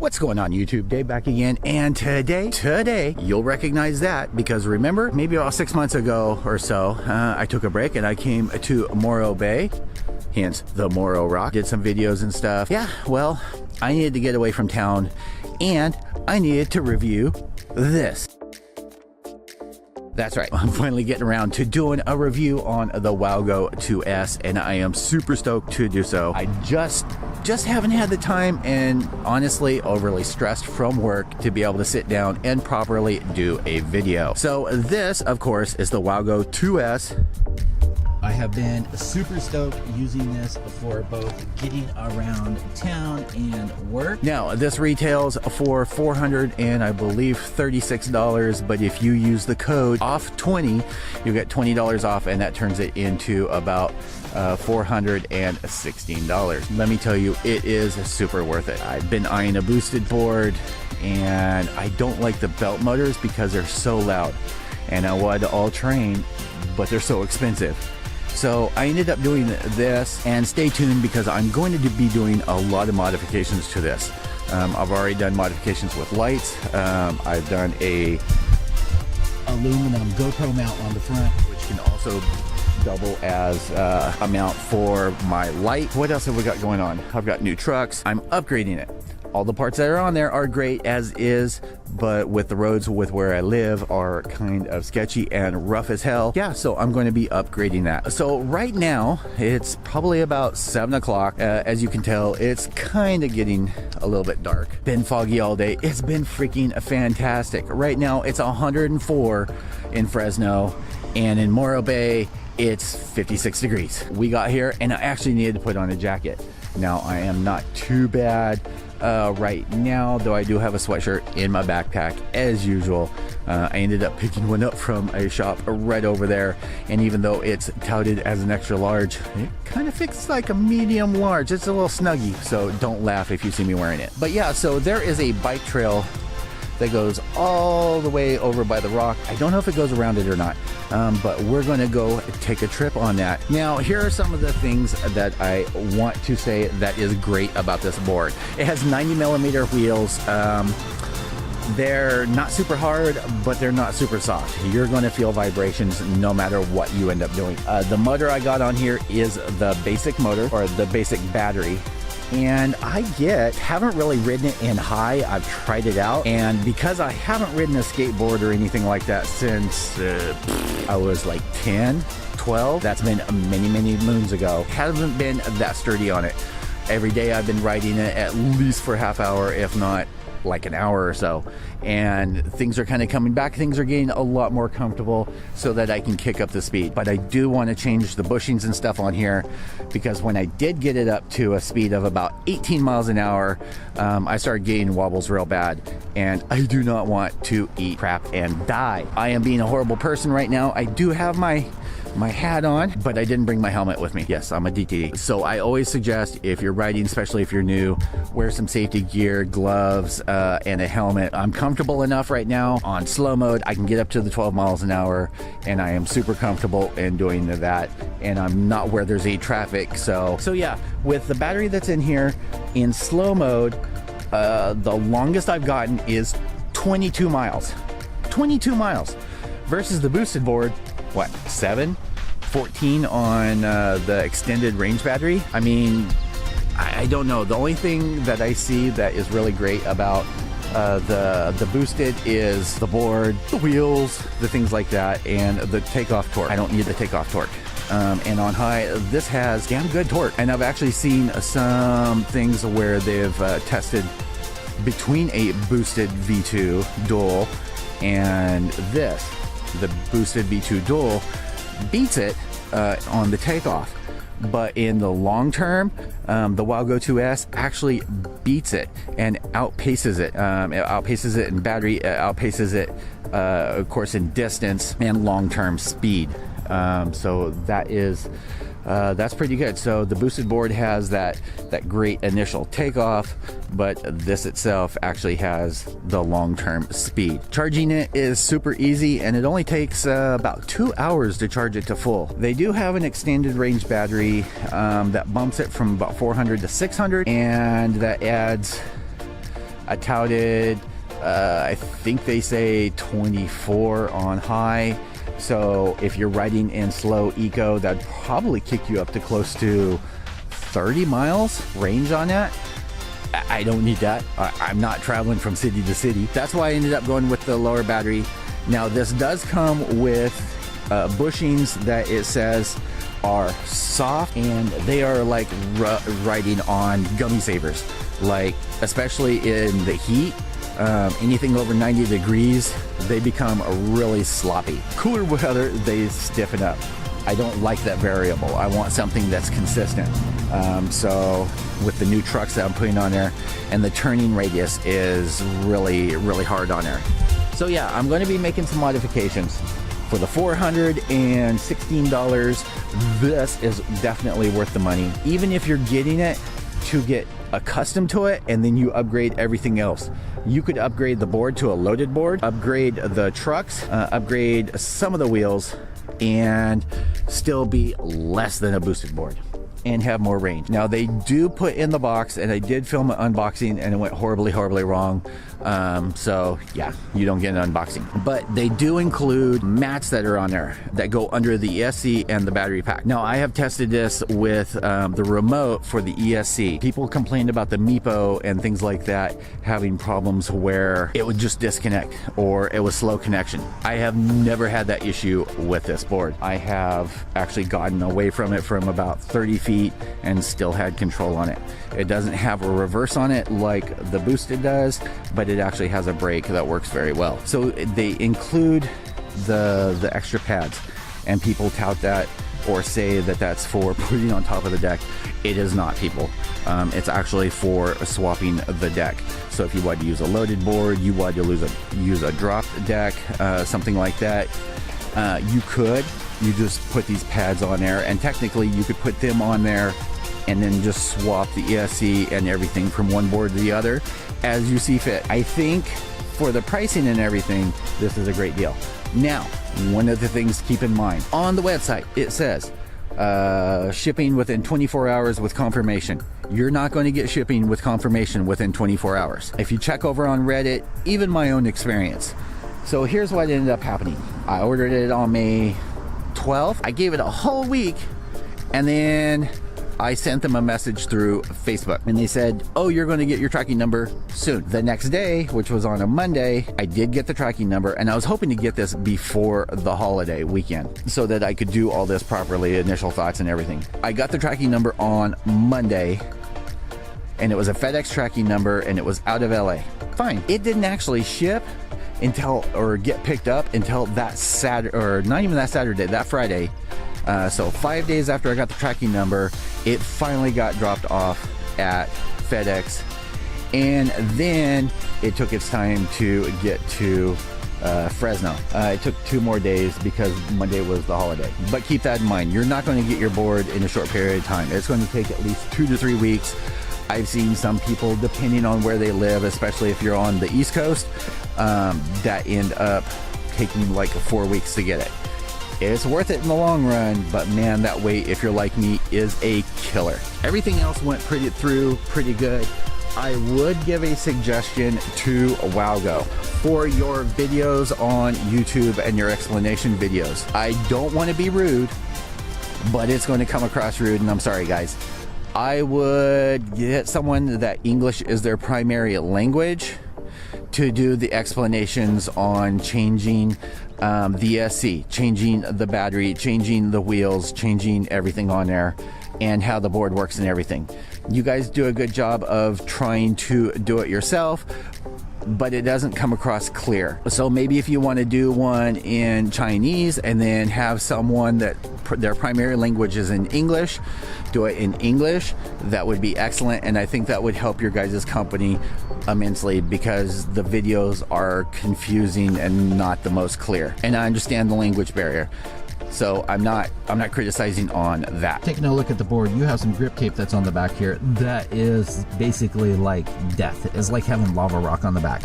What's going on, YouTube? Dave back again, and today you'll recognize that because remember, maybe about 6 months ago or so, I took a break and I came to Morro Bay, hence the Morro Rock, did some videos and stuff. Yeah, well, I needed to get away from town and I needed to review this. That's right, I'm finally getting around to doing a review on the WowGo 2S, and I am super stoked to do so. I just haven't had the time and honestly overly stressed from work to be able to sit down and properly do a video. So this, of course, is the WowGo 2S. I have been super stoked using this for both getting around town and work. Now, this retails for $400 and I believe $36, but if you use the code OFF20, you get $20 off, and that turns it into about $416. Let me tell you, it is super worth it. I've been eyeing a boosted board, and I don't like the belt motors because they're so loud, and I wanted to all terrain, but they're so expensive. So I ended up doing this, and stay tuned because I'm going to be doing a lot of modifications to this. I've already done modifications with lights. I've done a aluminum GoPro mount on the front, which can also double as a mount for my light. What else have we got going on? I've got new trucks. I'm upgrading it. All the parts that are on there are great as is, but with the roads with where I live are kind of sketchy and rough as hell. Yeah, so I'm going to be upgrading that. So right now, it's probably about 7 o'clock. As you can tell, it's kind of getting a little bit dark. Been foggy all day. It's been freaking fantastic. Right now, it's 104 in Fresno, and in Morro Bay, it's 56 degrees. We got here, and I actually needed to put on a jacket. Now, I am not too bad right now, though I do have a sweatshirt in my backpack as usual. I ended up picking one up from a shop right over there, and even though it's touted as an extra large, it kind of fits like a medium large. It's a little snuggy, so don't laugh if you see me wearing it. But yeah, so there is a bike trail that goes all the way over by the rock. I don't know if it goes around it or not, but we're gonna go take a trip on that. Now, here are some of the things that I want to say that is great about this board. It has 90mm wheels. They're not super hard, but they're not super soft. You're gonna feel vibrations no matter what you end up doing. The motor I got on here is the basic motor, or the basic battery. And I haven't really ridden it in high. I've tried it out, and because I haven't ridden a skateboard or anything like that since I was like 10, 12, that's been many moons ago, haven't been that sturdy on it. Every day I've been riding it at least for a half hour, if not like an hour or so, and things are kind of coming back. Things are getting a lot more comfortable so that I can kick up the speed. But I do want to change the bushings and stuff on here, because when I did get it up to a speed of about 18 miles an hour, I started getting wobbles real bad, and I do not want to eat crap and die. I am being a horrible person right now. I do have my hat on, but I didn't bring my helmet with me. Yes, I'm a DTD. So I always suggest, if you're riding, especially if you're new, wear some safety gear, gloves, and a helmet. I'm comfortable enough right now on slow mode. I can get up to the 12 miles an hour, and I am super comfortable in doing that, and I'm not where there's a traffic. So yeah, with the battery that's in here in slow mode, the longest I've gotten is 22 miles. 22 miles versus the boosted board, what, 14 on the extended range battery. I mean, I don't know. The only thing that I see that is really great about the boosted is the board, the wheels, the things like that, and the takeoff torque. I don't need the takeoff torque. And on high, this has damn good torque. And I've actually seen some things where they've tested between a boosted V2 dual and this. The boosted V2 dual beats it on the takeoff, but in the long term, the WowGo 2S actually beats it and outpaces it. It outpaces it in battery, it outpaces it, of course, in distance and long-term speed. So that is that's pretty good. So the boosted board has that great initial takeoff, but this itself actually has the long-term speed. Charging it is super easy, and it only takes about 2 hours to charge it to full. They do have an extended range battery that bumps it from about 400 to 600, and that adds a touted, I think they say 24 on high. So if you're riding in slow eco, that'd probably kick you up to close to 30 miles range on that. I don't need that. I'm not traveling from city to city. That's why I ended up going with the lower battery. Now this does come with bushings that it says are soft, and they are like riding on gummy savers, like especially in the heat. Anything over 90 degrees, they become really sloppy. Cooler weather, they stiffen up. I don't like that variable. I want something that's consistent. So with the new trucks that I'm putting on there, and the turning radius is really hard on there. So yeah, I'm going to be making some modifications. For the $416, this is definitely worth the money. Even if you're getting it to get accustomed to it and then you upgrade everything else. You could upgrade the board to a loaded board, upgrade the trucks, upgrade some of the wheels, and still be less than a boosted board and have more range. Now they do put in the box, and I did film an unboxing and it went horribly wrong. So yeah, you don't get an unboxing, but they do include mats that are on there that go under the ESC and the battery pack. Now I have tested this with the remote for the ESC. People complained about the MIPO and things like that having problems where it would just disconnect or it was slow connection. I have never had that issue with this board. I have actually gotten away from it from about 30 feet and still had control on it. It doesn't have a reverse on it like the boosted does, but it actually has a brake that works very well. So they include the extra pads, and people tout that or say that that's for putting on top of the deck. It is not, people. It's actually for swapping the deck. So if you want to use a loaded board, you want to use a drop deck, something like that, you could. You just put these pads on there, and technically you could put them on there and then just swap the ESC and everything from one board to the other as you see fit. I think for the pricing and everything, this is a great deal. Now, one of the things to keep in mind, on the website, it says shipping within 24 hours with confirmation. You're not going to get shipping with confirmation within 24 hours. If you check over on Reddit, even my own experience. So here's what ended up happening. I ordered it on May 12th. I gave it a whole week, and then I sent them a message through Facebook, and they said, oh, you're going to get your tracking number soon. The next day, which was on a Monday, I did get the tracking number, and I was hoping to get this before the holiday weekend so that I could do all this properly, initial thoughts and everything. I got the tracking number on Monday, and it was a FedEx tracking number, and it was out of LA. Fine. It didn't actually ship until, or get picked up until that Saturday, or not even that Saturday, that Friday. So 5 days after I got the tracking number, it finally got dropped off at FedEx, and then it took its time to get to Fresno. It took 2 more days because Monday was the holiday. But keep that in mind, you're not going to get your board in a short period of time. It's going to take at least 2 to 3 weeks. I've seen some people, depending on where they live, especially if you're on the East Coast, that end up taking like 4 weeks to get it. It's worth it in the long run, but man, that wait, if you're like me, is a killer. Everything else went pretty good. I would give a suggestion to WowGo for your videos on YouTube and your explanation videos. I don't want to be rude, but it's going to come across rude, and I'm sorry, guys. I would get someone that English is their primary language to do the explanations on changing the ESC, changing the battery, changing the wheels, changing everything on there, and how the board works and everything. You guys do a good job of trying to do it yourself, but it doesn't come across clear. So maybe if you want to do one in Chinese and then have someone that their primary language is in English, do it in English, that would be excellent. And I think that would help your guys' company immensely, because the videos are confusing and not the most clear. And I understand the language barrier, so I'm not criticizing on that. Taking a look at the board, you have some grip tape that's on the back here that is basically like death. It's like having lava rock on the back.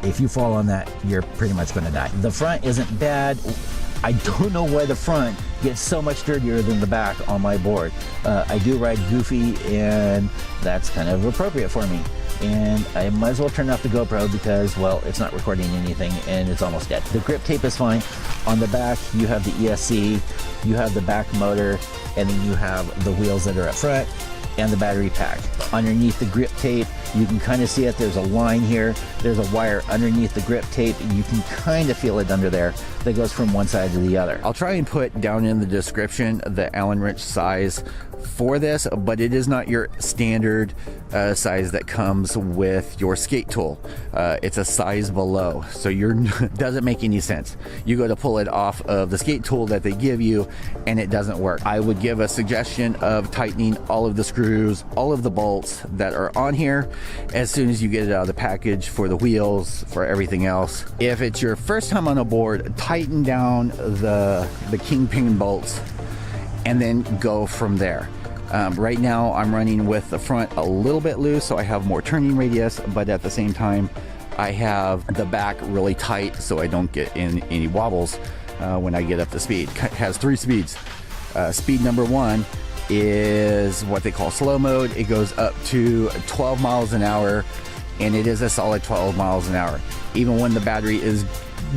If you fall on that, you're pretty much going to die. The front isn't bad. I don't know why the front gets so much dirtier than the back on my board. I do ride goofy, and that's kind of appropriate for me. and I might as well turn off the GoPro because, well, it's not recording anything and it's almost dead. The grip tape is fine. On the back, you have the ESC, you have the back motor, and then you have the wheels that are up front and the battery pack. Underneath the grip tape, you can kind of see it. There's a line here. There's a wire underneath the grip tape. You can kind of feel it under there that goes from one side to the other. I'll try and put down in the description the Allen wrench size for this, but it is not your standard size that comes with your skate tool. It's a size below, so doesn't make any sense. You go to pull it off of the skate tool that they give you and it doesn't work. I would give a suggestion of tightening all of the screws, all of the bolts that are on here as soon as you get it out of the package, for the wheels, for everything else. If it's your first time on a board, tighten down the kingpin bolts and then go from there. Right now I'm running with the front a little bit loose, so I have more turning radius, but at the same time I have the back really tight so I don't get in any wobbles when I get up to speed. It has 3 speeds. Speed number 1 is what they call slow mode. It goes up to 12 miles an hour, and it is a solid 12 miles an hour. Even when the battery is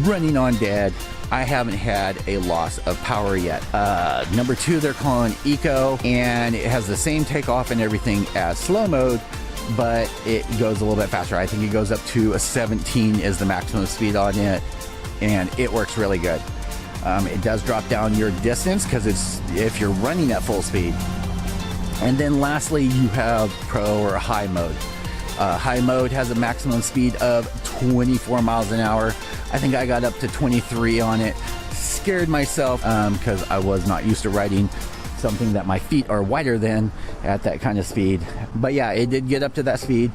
running on dead, I haven't had a loss of power yet. Number 2 they're calling Eco, and it has the same takeoff and everything as slow mode, but it goes a little bit faster. I think it goes up to a 17 is the maximum speed on it, and it works really good. It does drop down your distance because it's if you're running at full speed. And then lastly, you have Pro or High mode. High mode has a maximum speed of 24 miles an hour. I think I got up to 23 on it. Scared myself because I was not used to riding something that my feet are wider than at that kind of speed. But yeah, it did get up to that speed,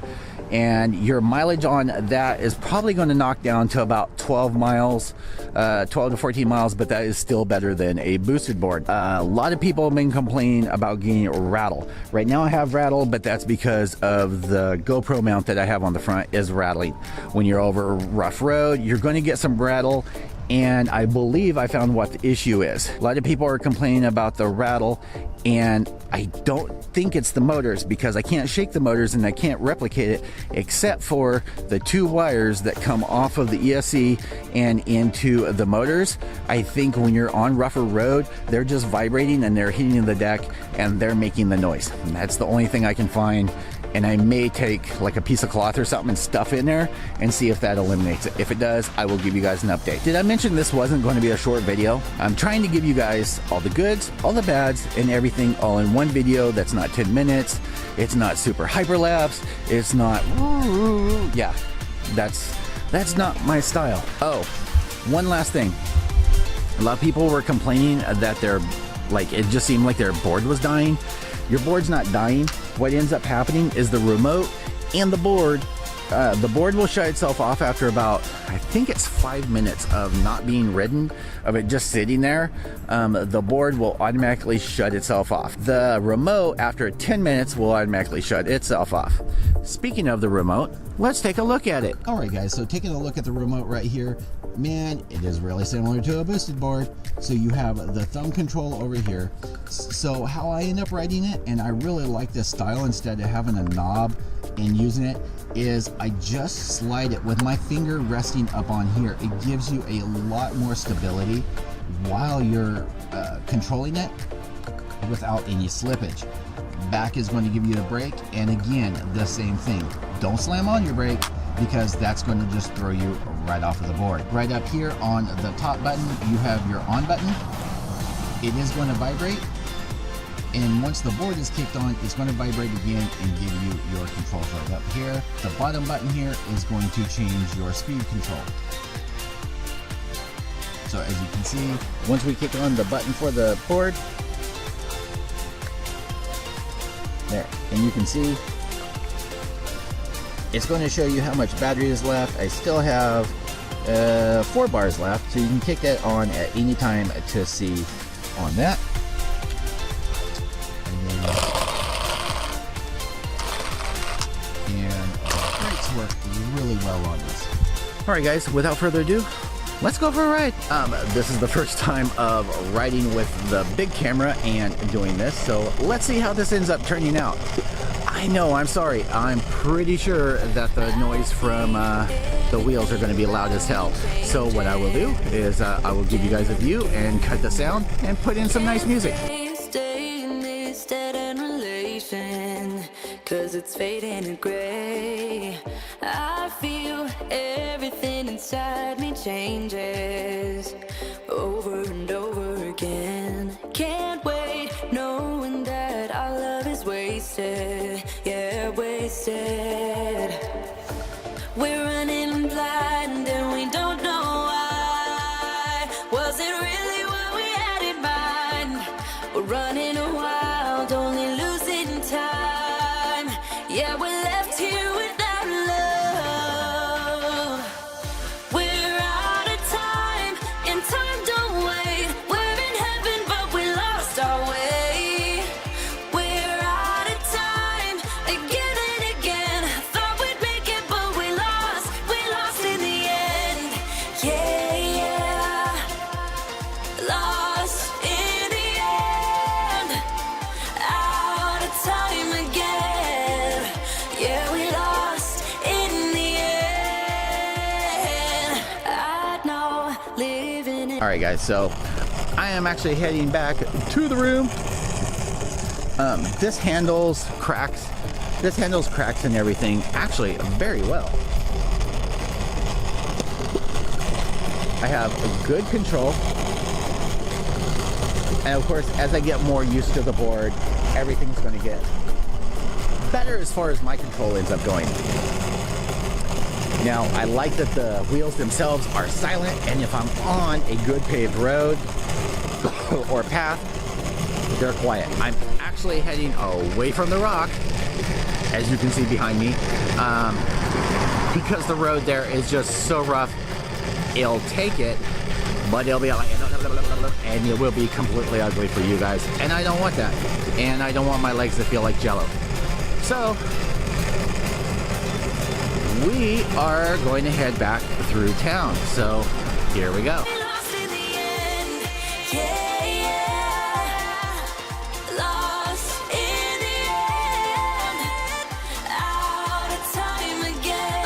and your mileage on that is probably going to knock down to about 12 miles, 12 to 14 miles, but that is still better than a boosted board. A lot of people have been complaining about Guinea Rattle. Right now I have Rattle, but that's because of the GoPro mount that I have on the front is rattling. When you're over a rough road, you're going to get some rattle, and I believe I found what the issue is. A lot of people are complaining about the rattle, and I don't think it's the motors, because I can't shake the motors and I can't replicate it except for the 2 wires that come off of the ESC and into the motors. I think when you're on rougher road, they're just vibrating and they're hitting the deck and they're making the noise. And that's the only thing I can find. And I may take like a piece of cloth or something and stuff in there and see if that eliminates it. If it does, I will give you guys an update. Did I mention this wasn't going to be a short video? I'm trying to give you guys all the goods, all the bads, and everything all in one video that's not 10 minutes. It's not super hyperlapse. It's not, yeah, that's not my style. Oh, one last thing. A lot of people were complaining that it just seemed like their board was dying. Your board's not dying. What ends up happening is the remote and the board will shut itself off after about, I think it's 5 minutes of not being ridden, of it just sitting there. The board will automatically shut itself off. The remote, after 10 minutes, will automatically shut itself off. Speaking of the remote, let's take a look at it. All right, guys, so taking a look at the remote right here, man, it is really similar to a boosted board. So you have the thumb control over here. So how I end up riding it, and I really like this style instead of having a knob and using it, is I just slide it with my finger resting up on here. It gives you a lot more stability while you're controlling it without any slippage. Back is going to give you the brake, and again, the same thing. Don't slam on your brake, because that's going to just throw you right off of the board. Right up here on the top button, you have your on button. It is going to vibrate, and once the board is kicked on, it's going to vibrate again and give you your controls right up here. The bottom button here is going to change your speed control. So as you can see, once we kick on the button for the board, there, and you can see it's going to show you how much battery is left. I still have 4 bars left, so you can kick that on at any time to see on that. And the brakes work really well on this. All right, guys, without further ado, let's go for a ride. This is the first time of riding with the big camera and doing this, so let's see how this ends up turning out. I I know, I'm sorry. I'm pretty sure that the noise from the wheels are going to be loud as hell. So what I will do is I will give you guys a view and cut the sound and put in some nice music. Stay in this dead-end relation, 'cause it's fading to gray. I feel everything inside me changes over and over again. Can't wait, knowing that our love is wasted, yeah, wasted. We're running blind and we don't know why. Was it really what we had in mind? We're running wild, only losing time. Yeah, we're left here without love. We're out of time, and time don't wait. We're in heaven, but we lost our way. We're out of time, again and again. Thought we'd make it, but we lost in the end. Yeah, yeah, lost in the end. Out of time again. Yeah, we lost in the end. I know living in. All right, guys, so I am actually heading back to the room. This handles cracks and everything actually very well. I have good control, and of course, as I get more used to the board, everything's going to get better as far as my control ends up going. Now, I like that the wheels themselves are silent, and if I'm on a good paved road or path, they're quiet. I'm actually heading away from the rock, as you can see behind me, because the road there is just so rough. It'll take it, but it'll be like, and it will be completely ugly for you guys, and I don't want that, and I don't want my legs to feel like jello. So we are going to head back through town, so here we go. Lost in the end. Yeah, yeah. Lost in the end. Out of time again.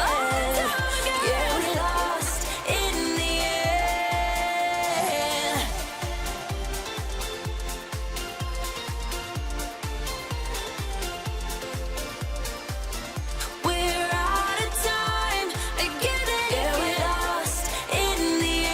Yeah, we lost in the end. We're out of time again. Yeah, we lost in the end.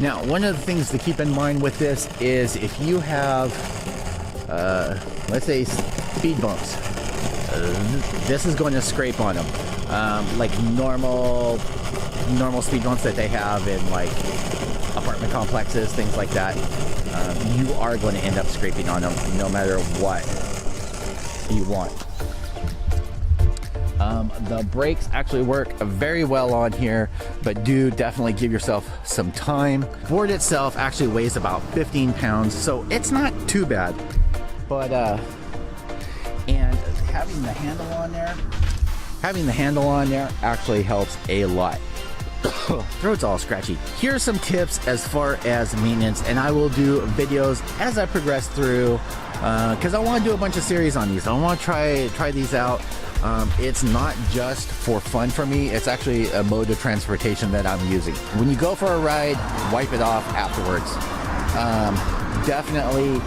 Now, one of the things to keep in mind with this is if you have, let's say, speed bumps, this is going to scrape on them. Like normal speed bumps that they have in like apartment complexes, things like that. You are going to end up scraping on them no matter what you want. The brakes actually work very well on here, but do definitely give yourself some time. The board itself actually weighs about 15 pounds, so it's not too bad. But and having the handle on there actually helps a lot. Throat's all scratchy. Here's some tips as far as maintenance, and I will do videos as I progress through, because I want to do a bunch of series on these. I want to try these out. It's not just for fun for me, it's actually a mode of transportation that I'm using. When you go for a ride, wipe it off afterwards. Definitely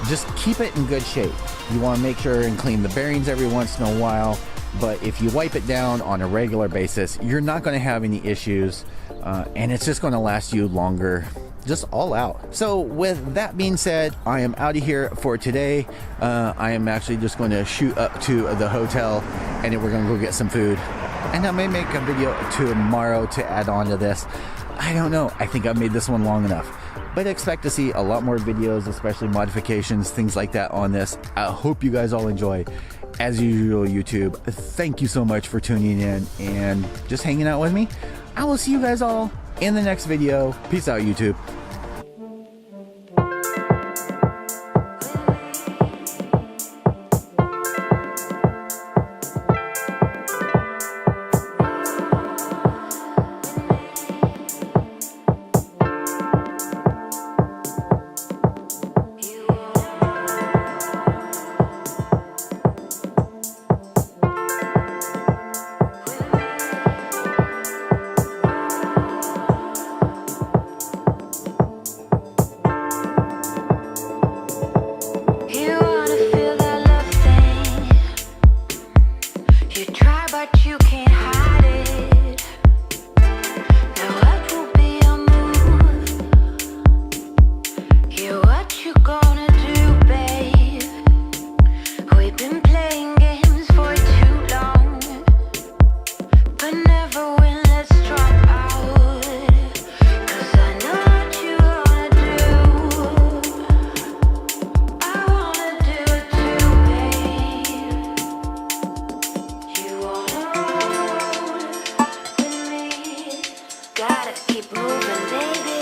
just keep it in good shape. You want to make sure and clean the bearings every once in a while, but if you wipe it down on a regular basis, you're not going to have any issues, and it's just going to last you longer. Just all out. So with that being said, I am out of here for today. I am actually just going to shoot up to the hotel, and then we're going to go get some food, and I may make a video tomorrow to add on to this. I don't know. I think I've made this one long enough, but expect to see a lot more videos, especially modifications, things like that on this. I hope you guys all enjoy. As usual, YouTube, thank you so much for tuning in and just hanging out with me. I will see you guys all in the next video. Peace out, YouTube. you can't hide it. Now what will be your move? Yeah, what you gonna do, babe? We've been playing games for too long, but never win, let's drop out. 'Cause I know what you wanna do. I wanna do it too, babe. You wanna roll with me? Gotta keep moving, baby.